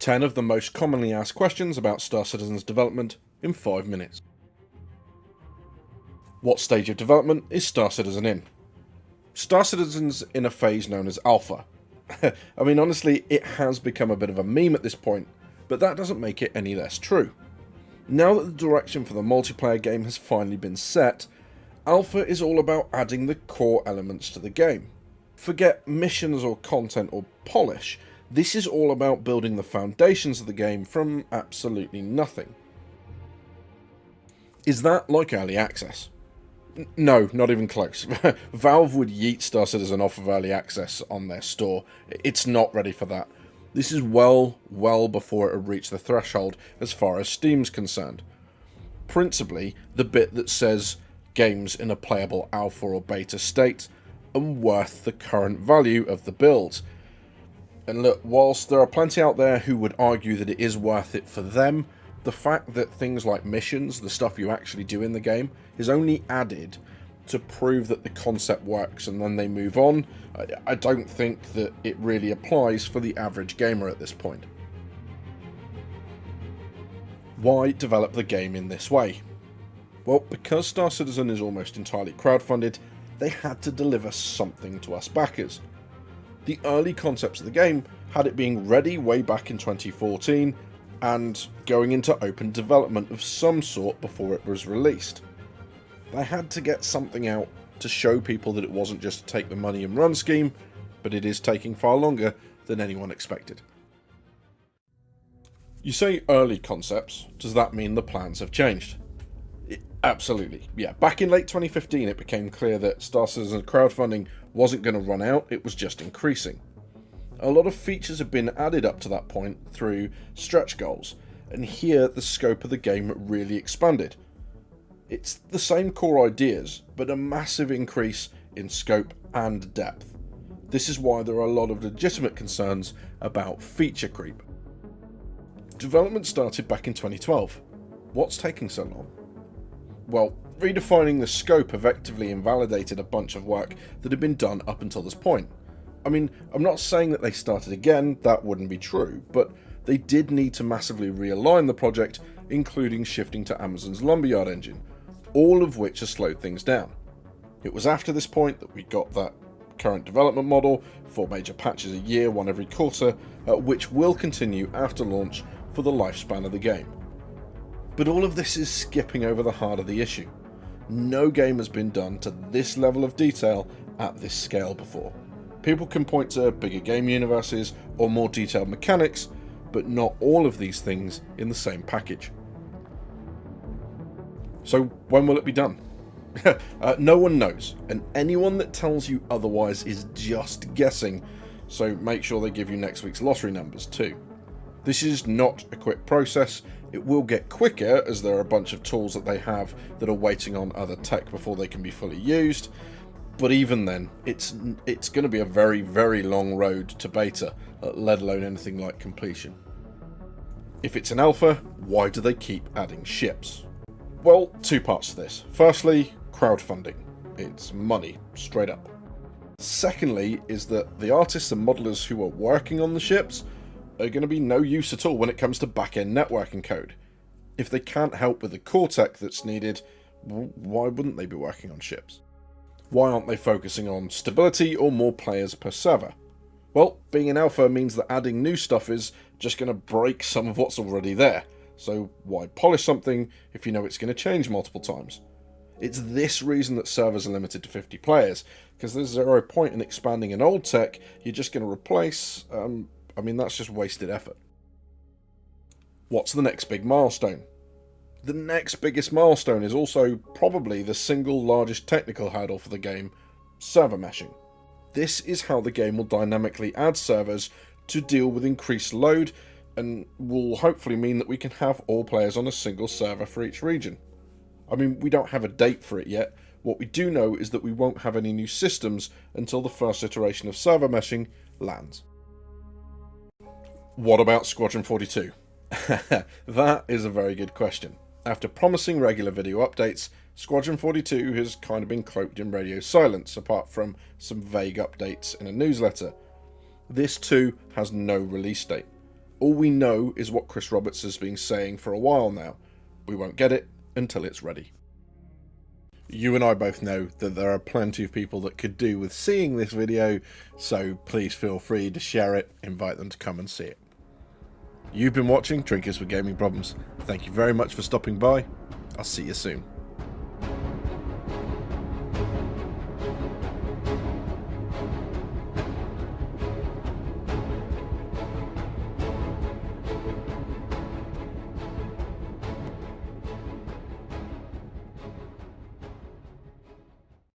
10 of the most commonly asked questions about Star Citizen's development in 5 minutes. What stage of development is Star Citizen in? Star Citizen's in a phase known as Alpha. I mean, honestly, it has become a bit of a meme at this point, but that doesn't make it any less true. Now that the direction for the multiplayer game has finally been set, Alpha is all about adding the core elements to the game. Forget missions or content or polish. This is all about building the foundations of the game from absolutely nothing. Is that like early access? No, not even close. Valve would yeet Star Citizen off of early access on their store. It's not ready for that. This is well before it had reached the threshold as far as Steam's concerned. Principally, the bit that says games in a playable alpha or beta state and worth the current value of the build. And look, whilst there are plenty out there who would argue that it is worth it for them, the fact that things like missions, the stuff you actually do in the game, is only added to prove that the concept works and then they move on, I don't think that it really applies for the average gamer at this point. Why develop the game in this way? Well, because Star Citizen is almost entirely crowdfunded, they had to deliver something to us backers. The early concepts of the game had it being ready way back in 2014 and going into open development of some sort before it was released. They had to get something out to show people that it wasn't just a take the money and run scheme, but it is taking far longer than anyone expected. You say early concepts, does that mean the plans have changed? Absolutely, yeah. Back in late 2015 it became clear that Star Citizen crowdfunding wasn't going to run out, it was just increasing. A lot of features have been added up to that point through stretch goals, and here the scope of the game really expanded. It's the same core ideas, but a massive increase in scope and depth. This is why there are a lot of legitimate concerns about feature creep. Development started back in 2012. What's taking so long? Well, redefining the scope effectively invalidated a bunch of work that had been done up until this point. I mean, I'm not saying that they started again, that wouldn't be true, but they did need to massively realign the project, including shifting to Amazon's Lumberyard engine, all of which has slowed things down. It was after this point that we got that current development model, 4 major patches a year, 1 every quarter, which will continue after launch for the lifespan of the game. But all of this is skipping over the heart of the issue. No game has been done to this level of detail at this scale before. People can point to bigger game universes or more detailed mechanics, but not all of these things in the same package. So when will it be done? No one knows, and anyone that tells you otherwise is just guessing, so make sure they give you next week's lottery numbers too. This is not a quick process. It will get quicker as there are a bunch of tools that they have that are waiting on other tech before they can be fully used, but even then, it's going to be a very long road to beta, let alone anything like completion. If it's an alpha, why do they keep adding ships? Well, 2 parts to this. Firstly, crowdfunding. It's money, straight up. Secondly, is that the artists and modelers who are working on the ships are going to be no use at all when it comes to back-end networking code. If they can't help with the core tech that's needed, why wouldn't they be working on ships? Why aren't they focusing on stability or more players per server? Well, being an alpha means that adding new stuff is just going to break some of what's already there, so why polish something if you know it's going to change multiple times? It's this reason that servers are limited to 50 players, because there's zero point in expanding an old tech you're just going to replace. That's just wasted effort. What's the next big milestone? The next biggest milestone is also probably the single largest technical hurdle for the game, server meshing. This is how the game will dynamically add servers to deal with increased load and will hopefully mean that we can have all players on a single server for each region. I mean, we don't have a date for it yet. What we do know is that we won't have any new systems until the first iteration of server meshing lands. What about Squadron 42? That is a very good question. After promising regular video updates, Squadron 42 has kind of been cloaked in radio silence, apart from some vague updates in a newsletter. This too has no release date. All we know is what Chris Roberts has been saying for a while now. We won't get it until it's ready. You and I both know that there are plenty of people that could do with seeing this video, so please feel free to share it, invite them to come and see it. You've been watching Trinkets with Gaming Problems. Thank you very much for stopping by. I'll see you soon.